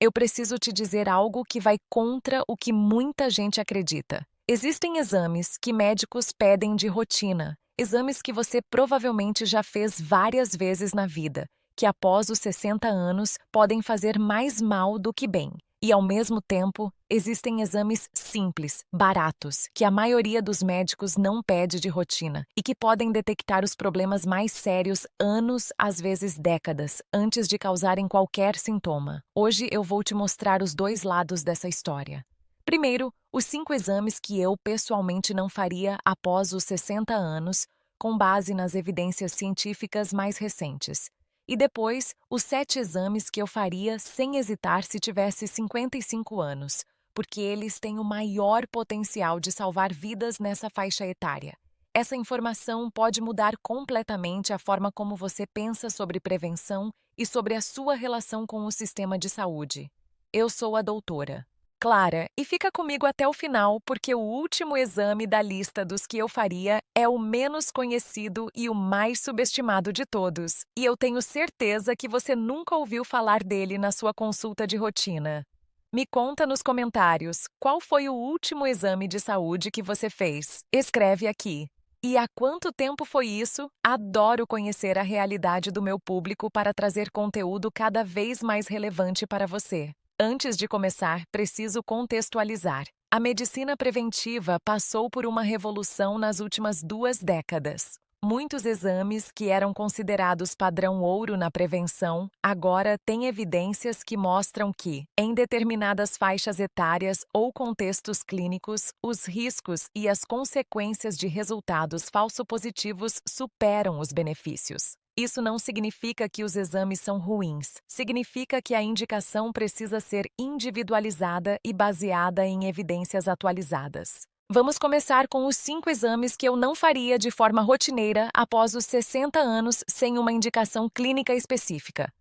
eu preciso te dizer algo que vai contra o que muita gente acredita. Existem exames que médicos pedem de rotina, exames que você provavelmente já fez várias vezes na vida, que após os 60 anos podem fazer mais mal do que bem. E, ao mesmo tempo, existem exames simples, baratos, que a maioria dos médicos não pede de rotina e que podem detectar os problemas mais sérios anos, às vezes décadas, antes de causarem qualquer sintoma. Hoje eu vou te mostrar os dois lados dessa história. Primeiro, os 5 exames que eu pessoalmente não faria após os 60 anos, com base nas evidências científicas mais recentes. E depois, os 7 exames que eu faria sem hesitar se tivesse 55 anos, porque eles têm o maior potencial de salvar vidas nessa faixa etária. Essa informação pode mudar completamente a forma como você pensa sobre prevenção e sobre a sua relação com o sistema de saúde. Eu sou a doutora Clara, e fica comigo até o final, porque o último exame da lista dos que eu faria é o menos conhecido e o mais subestimado de todos. E eu tenho certeza que você nunca ouviu falar dele na sua consulta de rotina. Me conta nos comentários qual foi o último exame de saúde que você fez. Escreve aqui. E há quanto tempo foi isso? Adoro conhecer a realidade do meu público para trazer conteúdo cada vez mais relevante para você. Antes de começar, preciso contextualizar. A medicina preventiva passou por uma revolução nas últimas 2 décadas. Muitos exames que eram considerados padrão ouro na prevenção, agora têm evidências que mostram que, em determinadas faixas etárias ou contextos clínicos, os riscos e as consequências de resultados falso-positivos superam os benefícios. Isso não significa que os exames são ruins. Significa que a indicação precisa ser individualizada e baseada em evidências atualizadas. Vamos começar com os 5 exames que eu não faria de forma rotineira após os 60 anos sem uma indicação clínica específica.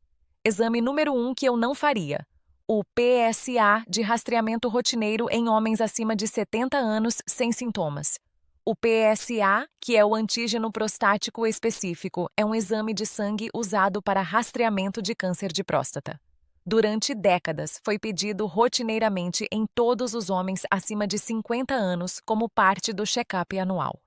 Exame número 1 que eu não faria: o PSA de rastreamento rotineiro em homens acima de 70 anos sem sintomas. O PSA, que é o antígeno prostático específico, é um exame de sangue usado para rastreamento de câncer de próstata. Durante décadas, foi pedido rotineiramente em todos os homens acima de 50 anos como parte do check-up anual.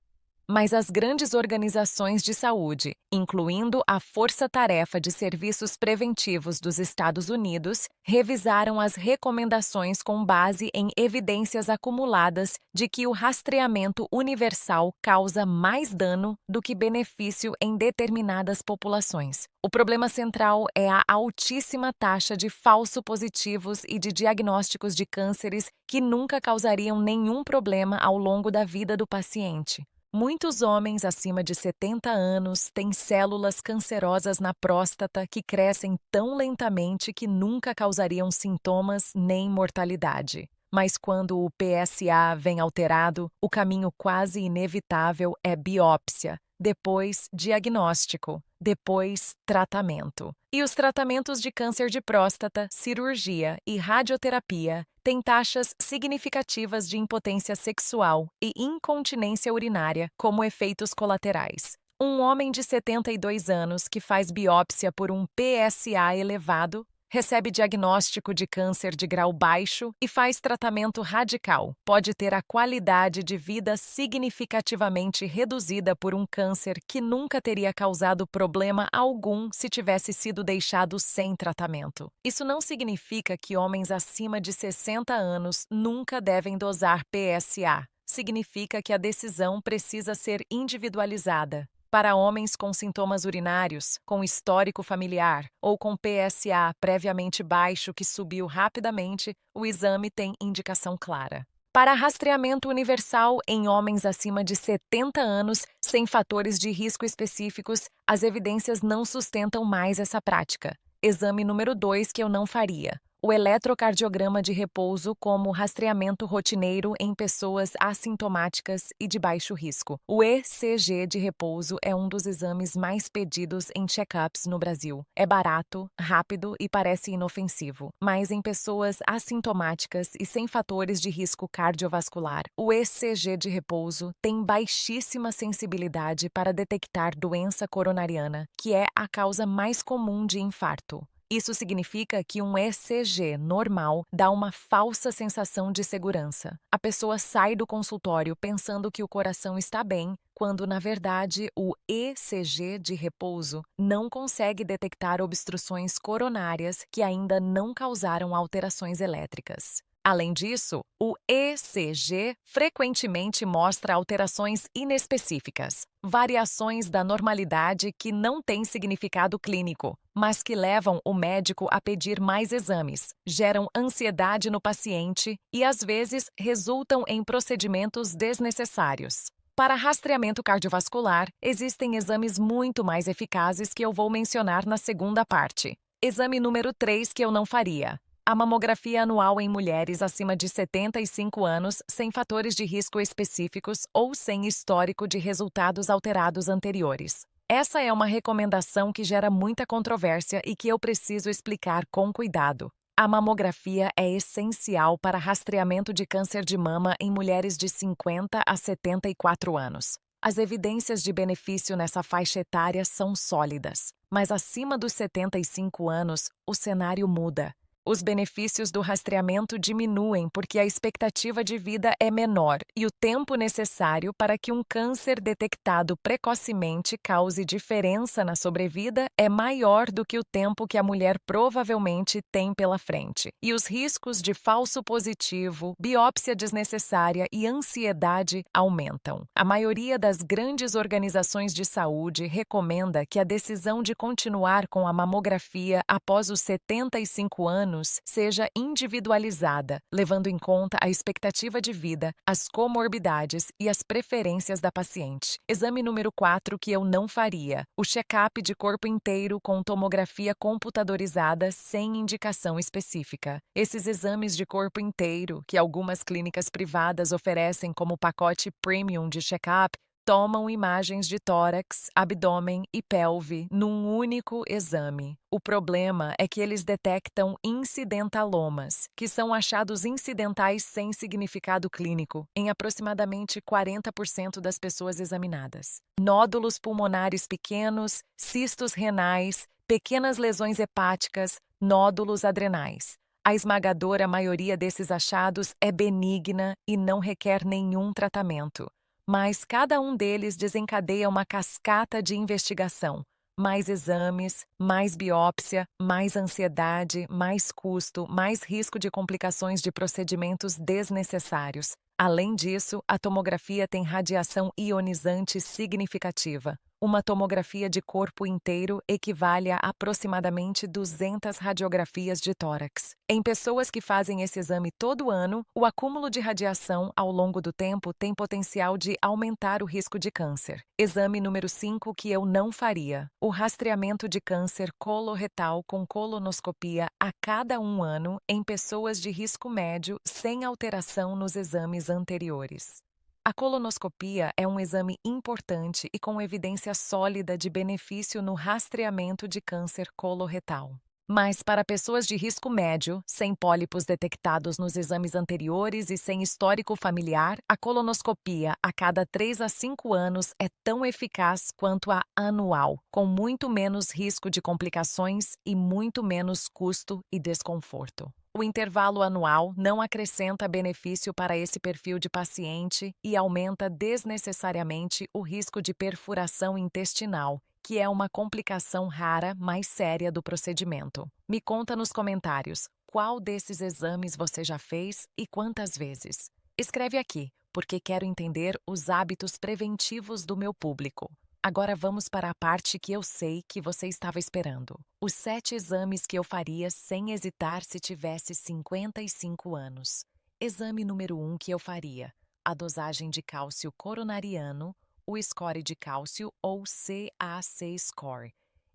Mas as grandes organizações de saúde, incluindo a Força Tarefa de Serviços Preventivos dos Estados Unidos, revisaram as recomendações com base em evidências acumuladas de que o rastreamento universal causa mais dano do que benefício em determinadas populações. O problema central é a altíssima taxa de falso positivos e de diagnósticos de cânceres que nunca causariam nenhum problema ao longo da vida do paciente. Muitos homens acima de 70 anos têm células cancerosas na próstata que crescem tão lentamente que nunca causariam sintomas nem mortalidade. Mas quando o PSA vem alterado, o caminho quase inevitável é biópsia, depois diagnóstico, depois tratamento. E os tratamentos de câncer de próstata, cirurgia e radioterapia têm taxas significativas de impotência sexual e incontinência urinária como efeitos colaterais. Um homem de 72 anos que faz biópsia por um PSA elevado recebe diagnóstico de câncer de grau baixo e faz tratamento radical. Pode ter a qualidade de vida significativamente reduzida por um câncer que nunca teria causado problema algum se tivesse sido deixado sem tratamento. Isso não significa que homens acima de 60 anos nunca devem dosar PSA. Significa que a decisão precisa ser individualizada. Para homens com sintomas urinários, com histórico familiar ou com PSA previamente baixo que subiu rapidamente, o exame tem indicação clara. Para rastreamento universal em homens acima de 70 anos, sem fatores de risco específicos, as evidências não sustentam mais essa prática. Exame número 2 que eu não faria: o eletrocardiograma de repouso como rastreamento rotineiro em pessoas assintomáticas e de baixo risco. O ECG de repouso é um dos exames mais pedidos em check-ups no Brasil. É barato, rápido e parece inofensivo. Mas em pessoas assintomáticas e sem fatores de risco cardiovascular, o ECG de repouso tem baixíssima sensibilidade para detectar doença coronariana, que é a causa mais comum de infarto. Isso significa que um ECG normal dá uma falsa sensação de segurança. A pessoa sai do consultório pensando que o coração está bem, quando, na verdade, o ECG de repouso não consegue detectar obstruções coronárias que ainda não causaram alterações elétricas. Além disso, o ECG frequentemente mostra alterações inespecíficas, variações da normalidade que não têm significado clínico, mas que levam o médico a pedir mais exames, geram ansiedade no paciente e, às vezes, resultam em procedimentos desnecessários. Para rastreamento cardiovascular, existem exames muito mais eficazes que eu vou mencionar na segunda parte. Exame número 3 que eu não faria: a mamografia anual em mulheres acima de 75 anos sem fatores de risco específicos ou sem histórico de resultados alterados anteriores. Essa é uma recomendação que gera muita controvérsia e que eu preciso explicar com cuidado. A mamografia é essencial para rastreamento de câncer de mama em mulheres de 50 a 74 anos. As evidências de benefício nessa faixa etária são sólidas, mas acima dos 75 anos, o cenário muda. Os benefícios do rastreamento diminuem porque a expectativa de vida é menor e o tempo necessário para que um câncer detectado precocemente cause diferença na sobrevida é maior do que o tempo que a mulher provavelmente tem pela frente. E os riscos de falso positivo, biópsia desnecessária e ansiedade aumentam. A maioria das grandes organizações de saúde recomenda que a decisão de continuar com a mamografia após os 75 anos seja individualizada, levando em conta a expectativa de vida, as comorbidades e as preferências da paciente. Exame número 4 que eu não faria: o check-up de corpo inteiro com tomografia computadorizada sem indicação específica. Esses exames de corpo inteiro, que algumas clínicas privadas oferecem como pacote premium de check-up, tomam imagens de tórax, abdômen e pelve num único exame. O problema é que eles detectam incidentalomas, que são achados incidentais sem significado clínico, em aproximadamente 40% das pessoas examinadas. Nódulos pulmonares pequenos, cistos renais, pequenas lesões hepáticas, nódulos adrenais. A esmagadora maioria desses achados é benigna e não requer nenhum tratamento. Mas cada um deles desencadeia uma cascata de investigação. Mais exames, mais biópsia, mais ansiedade, mais custo, mais risco de complicações de procedimentos desnecessários. Além disso, a tomografia tem radiação ionizante significativa. Uma tomografia de corpo inteiro equivale a aproximadamente 200 radiografias de tórax. Em pessoas que fazem esse exame todo ano, o acúmulo de radiação ao longo do tempo tem potencial de aumentar o risco de câncer. Exame número 5 que eu não faria: o rastreamento de câncer coloretal com colonoscopia a cada 1 ano em pessoas de risco médio sem alteração nos exames anteriores. A colonoscopia é um exame importante e com evidência sólida de benefício no rastreamento de câncer coloretal. Mas para pessoas de risco médio, sem pólipos detectados nos exames anteriores e sem histórico familiar, a colonoscopia a cada 3 a 5 anos é tão eficaz quanto a anual, com muito menos risco de complicações e muito menos custo e desconforto. O intervalo anual não acrescenta benefício para esse perfil de paciente e aumenta desnecessariamente o risco de perfuração intestinal, que é uma complicação rara, mais séria do procedimento. Me conta nos comentários qual desses exames você já fez e quantas vezes. Escreve aqui, porque quero entender os hábitos preventivos do meu público. Agora vamos para a parte que eu sei que você estava esperando. Os 7 exames que eu faria sem hesitar se tivesse 55 anos. Exame número 1 que eu faria: a dosagem de cálcio coronariano, o score de cálcio ou CAC score.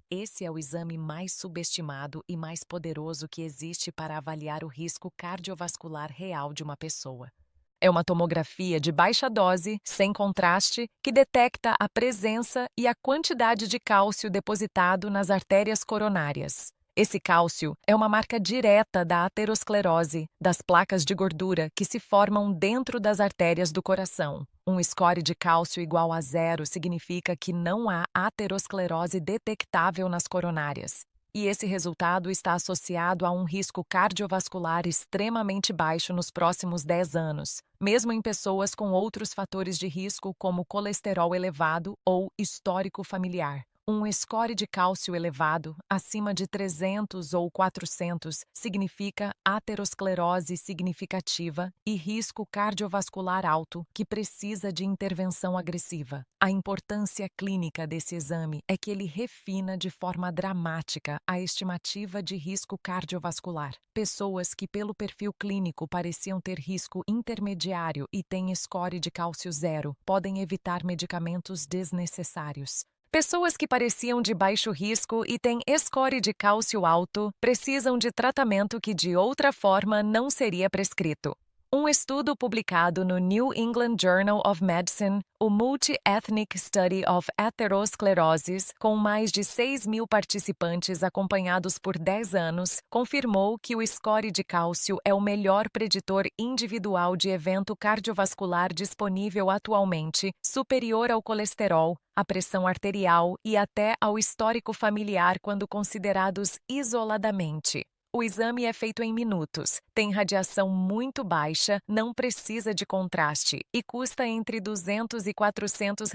Esse é o exame mais subestimado e mais poderoso que existe para avaliar o risco cardiovascular real de uma pessoa. É uma tomografia de baixa dose, sem contraste, que detecta a presença e a quantidade de cálcio depositado nas artérias coronárias. Esse cálcio é uma marca direta da aterosclerose, das placas de gordura que se formam dentro das artérias do coração. Um score de cálcio igual a 0 significa que não há aterosclerose detectável nas coronárias. e esse resultado está associado a um risco cardiovascular extremamente baixo nos próximos 10 anos, mesmo em pessoas com outros fatores de risco como colesterol elevado ou histórico familiar. Um score de cálcio elevado, acima de 300 ou 400, significa aterosclerose significativa e risco cardiovascular alto que precisa de intervenção agressiva. A importância clínica desse exame é que ele refina de forma dramática a estimativa de risco cardiovascular. Pessoas que, pelo perfil clínico, pareciam ter risco intermediário e têm score de cálcio zero, podem evitar medicamentos desnecessários. Pessoas que pareciam de baixo risco e têm score de cálcio alto precisam de tratamento que de outra forma não seria prescrito. Um estudo publicado no New England Journal of Medicine, o Multi-Ethnic Study of Atherosclerosis, com mais de 6.000 participantes acompanhados por 10 anos, confirmou que o score de cálcio é o melhor preditor individual de evento cardiovascular disponível atualmente, superior ao colesterol, à pressão arterial e até ao histórico familiar quando considerados isoladamente. O exame é feito em minutos, tem radiação muito baixa, não precisa de contraste e custa entre R$ 200 e R$ 400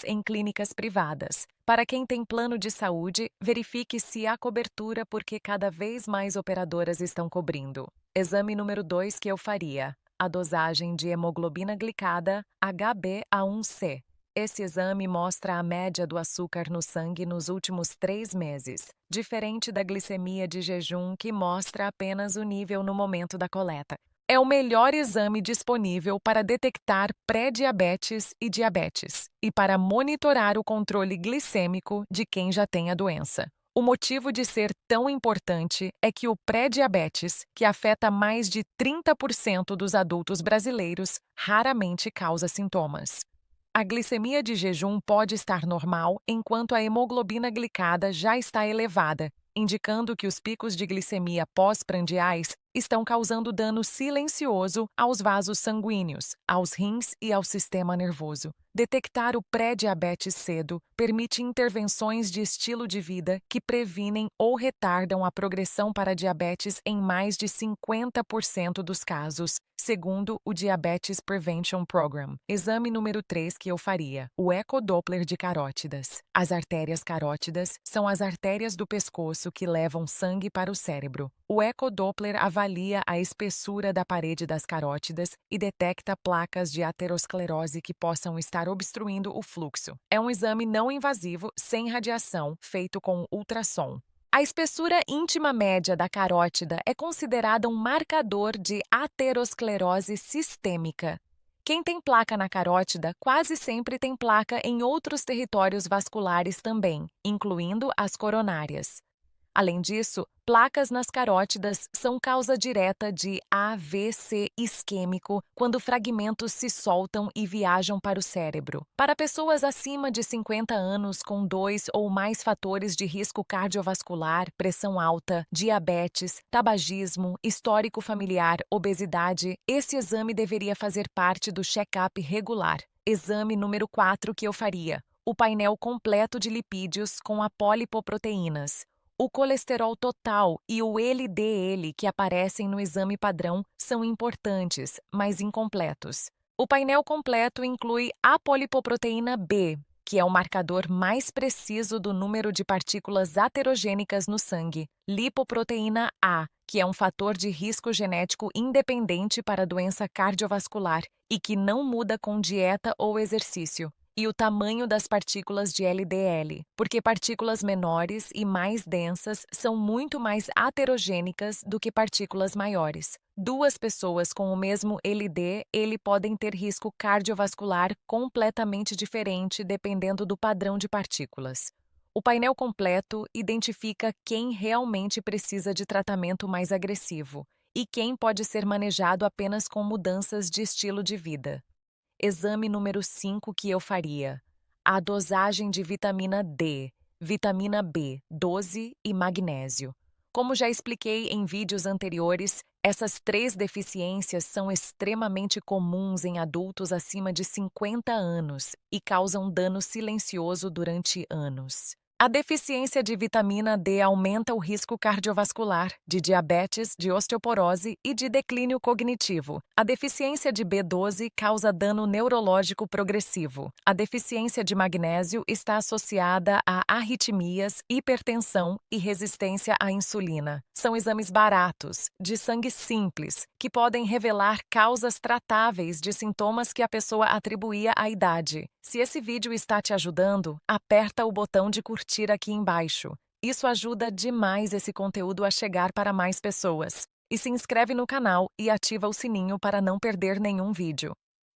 em clínicas privadas. Para quem tem plano de saúde, verifique se há cobertura porque cada vez mais operadoras estão cobrindo. Exame número 2 que eu faria: a dosagem de hemoglobina glicada HbA1c. Esse exame mostra a média do açúcar no sangue nos últimos 3 meses, diferente da glicemia de jejum, que mostra apenas o nível no momento da coleta. É o melhor exame disponível para detectar pré-diabetes e diabetes, e para monitorar o controle glicêmico de quem já tem a doença. O motivo de ser tão importante é que o pré-diabetes, que afeta mais de 30% dos adultos brasileiros, raramente causa sintomas. A glicemia de jejum pode estar normal enquanto a hemoglobina glicada já está elevada, indicando que os picos de glicemia pós-prandiais estão causando dano silencioso aos vasos sanguíneos, aos rins e ao sistema nervoso. Detectar o pré-diabetes cedo permite intervenções de estilo de vida que previnem ou retardam a progressão para diabetes em mais de 50% dos casos, segundo o Diabetes Prevention Program. Exame número 3 que eu faria: o ecodoppler de carótidas. As artérias carótidas são as artérias do pescoço que levam sangue para o cérebro. O ecodoppler avalia a espessura da parede das carótidas e detecta placas de aterosclerose que possam estar obstruindo o fluxo. É um exame não invasivo, sem radiação, feito com ultrassom. A espessura íntima média da carótida é considerada um marcador de aterosclerose sistêmica. Quem tem placa na carótida quase sempre tem placa em outros territórios vasculares também, incluindo as coronárias. Além disso, placas nas carótidas são causa direta de AVC isquêmico quando fragmentos se soltam e viajam para o cérebro. Para pessoas acima de 50 anos com 2 ou mais fatores de risco cardiovascular, pressão alta, diabetes, tabagismo, histórico familiar, obesidade, esse exame deveria fazer parte do check-up regular. Exame número 4 que eu faria: o painel completo de lipídios com apolipoproteínas. O colesterol total e o LDL que aparecem no exame padrão são importantes, mas incompletos. O painel completo inclui a apolipoproteína B, que é o marcador mais preciso do número de partículas aterogênicas no sangue, lipoproteína A, que é um fator de risco genético independente para doença cardiovascular e que não muda com dieta ou exercício, e o tamanho das partículas de LDL, porque partículas menores e mais densas são muito mais aterogênicas do que partículas maiores. Duas pessoas com o mesmo LDL podem ter risco cardiovascular completamente diferente dependendo do padrão de partículas. O painel completo identifica quem realmente precisa de tratamento mais agressivo e quem pode ser manejado apenas com mudanças de estilo de vida. Exame número 5 que eu faria: a dosagem de vitamina D, vitamina B12 e magnésio. Como já expliquei em vídeos anteriores, essas 3 deficiências são extremamente comuns em adultos acima de 50 anos e causam dano silencioso durante anos. A deficiência de vitamina D aumenta o risco cardiovascular, de diabetes, de osteoporose e de declínio cognitivo. A deficiência de B12 causa dano neurológico progressivo. A deficiência de magnésio está associada a arritmias, hipertensão e resistência à insulina. São exames baratos, de sangue simples, que podem revelar causas tratáveis de sintomas que a pessoa atribuía à idade. Se esse vídeo está te ajudando, aperta o botão de curtir aqui embaixo. Isso ajuda demais esse conteúdo a chegar para mais pessoas. E se inscreve no canal e ativa o sininho para não perder nenhum vídeo.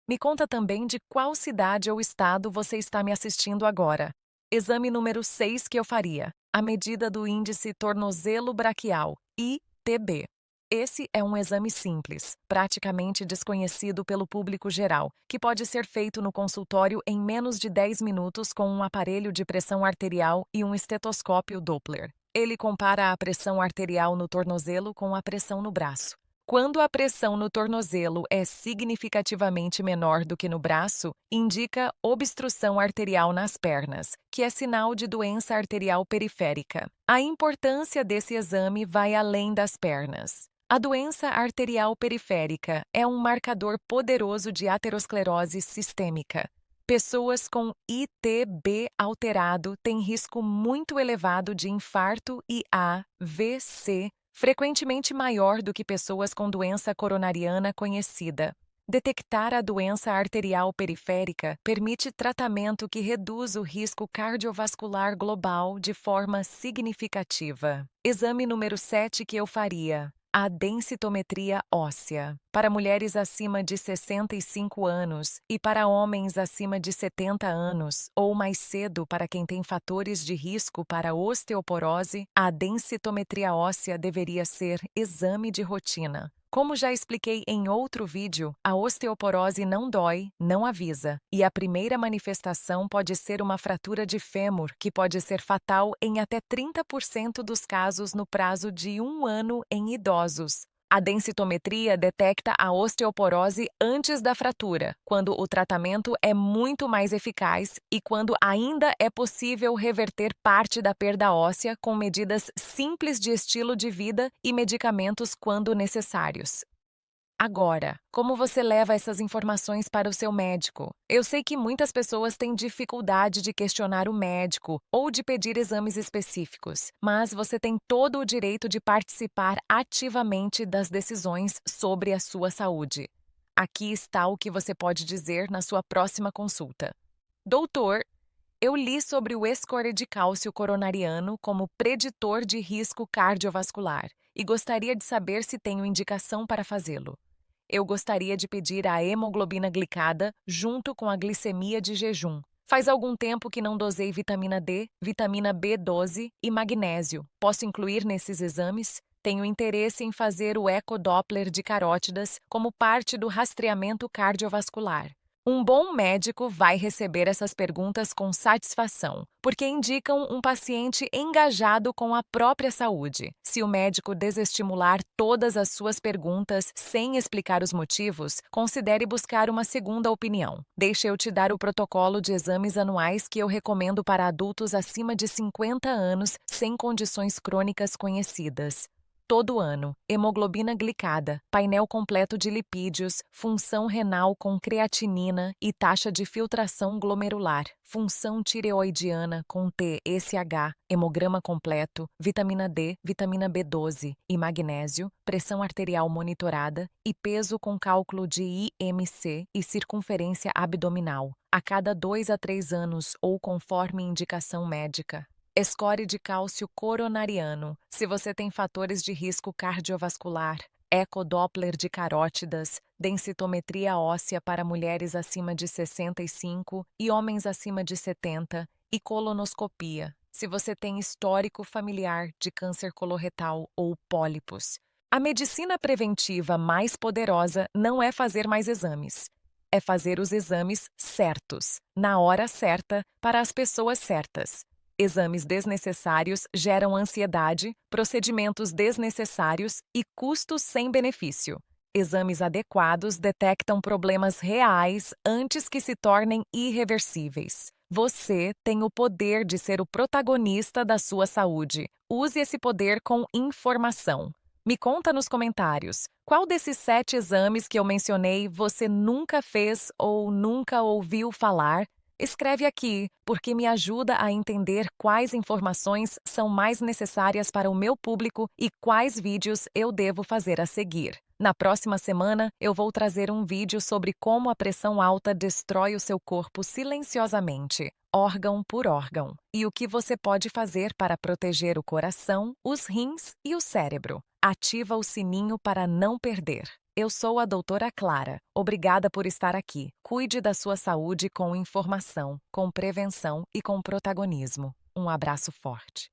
Me conta também de qual cidade ou estado você está me assistindo agora. Exame número 6 que eu faria: a medida do índice tornozelo braquial, ITB. Esse é um exame simples, praticamente desconhecido pelo público geral, que pode ser feito no consultório em menos de 10 minutos com um aparelho de pressão arterial e um estetoscópio Doppler. Ele compara a pressão arterial no tornozelo com a pressão no braço. Quando a pressão no tornozelo é significativamente menor do que no braço, indica obstrução arterial nas pernas, que é sinal de doença arterial periférica. A importância desse exame vai além das pernas. A doença arterial periférica é um marcador poderoso de aterosclerose sistêmica. Pessoas com ITB alterado têm risco muito elevado de infarto e AVC, frequentemente maior do que pessoas com doença coronariana conhecida. Detectar a doença arterial periférica permite tratamento que reduz o risco cardiovascular global de forma significativa. Exame número 7 que eu faria: a densitometria óssea. Para mulheres acima de 65 anos e para homens acima de 70 anos, ou mais cedo para quem tem fatores de risco para osteoporose, a densitometria óssea deveria ser exame de rotina. Como já expliquei em outro vídeo, a osteoporose não dói, não avisa, e a primeira manifestação pode ser uma fratura de fêmur, que pode ser fatal em até 30% dos casos no prazo de 1 ano em idosos. A densitometria detecta a osteoporose antes da fratura, quando o tratamento é muito mais eficaz e quando ainda é possível reverter parte da perda óssea com medidas simples de estilo de vida e medicamentos quando necessários. Agora, como você leva essas informações para o seu médico? Eu sei que muitas pessoas têm dificuldade de questionar o médico ou de pedir exames específicos, mas você tem todo o direito de participar ativamente das decisões sobre a sua saúde. Aqui está o que você pode dizer na sua próxima consulta. Doutor, eu li sobre o score de cálcio coronariano como preditor de risco cardiovascular e gostaria de saber se tenho indicação para fazê-lo. Eu gostaria de pedir a hemoglobina glicada junto com a glicemia de jejum. Faz algum tempo que não dosei vitamina D, vitamina B12 e magnésio. Posso incluir nesses exames? Tenho interesse em fazer o ecodoppler de carótidas como parte do rastreamento cardiovascular. Um bom médico vai receber essas perguntas com satisfação, porque indicam um paciente engajado com a própria saúde. Se o médico desestimular todas as suas perguntas sem explicar os motivos, considere buscar uma segunda opinião. Deixa eu te dar o protocolo de exames anuais que eu recomendo para adultos acima de 50 anos sem condições crônicas conhecidas. Todo ano, hemoglobina glicada, painel completo de lipídios, função renal com creatinina e taxa de filtração glomerular, função tireoidiana com TSH, hemograma completo, vitamina D, vitamina B12 e magnésio, pressão arterial monitorada e peso com cálculo de IMC e circunferência abdominal, a cada 2 a 3 anos ou conforme indicação médica. Score de cálcio coronariano, se você tem fatores de risco cardiovascular, ecodoppler de carótidas, densitometria óssea para mulheres acima de 65 e homens acima de 70 e colonoscopia, se você tem histórico familiar de câncer coloretal ou pólipos. A medicina preventiva mais poderosa não é fazer mais exames, é fazer os exames certos, na hora certa, para as pessoas certas. Exames desnecessários geram ansiedade, procedimentos desnecessários e custos sem benefício. Exames adequados detectam problemas reais antes que se tornem irreversíveis. Você tem o poder de ser o protagonista da sua saúde. Use esse poder com informação. Me conta nos comentários, qual desses 7 exames que eu mencionei você nunca fez ou nunca ouviu falar? Escreve aqui, porque me ajuda a entender quais informações são mais necessárias para o meu público e quais vídeos eu devo fazer a seguir. Na próxima semana, eu vou trazer um vídeo sobre como a pressão alta destrói o seu corpo silenciosamente, órgão por órgão, e o que você pode fazer para proteger o coração, os rins e o cérebro. Ativa o sininho para não perder. Eu sou a doutora Clara. Obrigada por estar aqui. Cuide da sua saúde com informação, com prevenção e com protagonismo. Um abraço forte.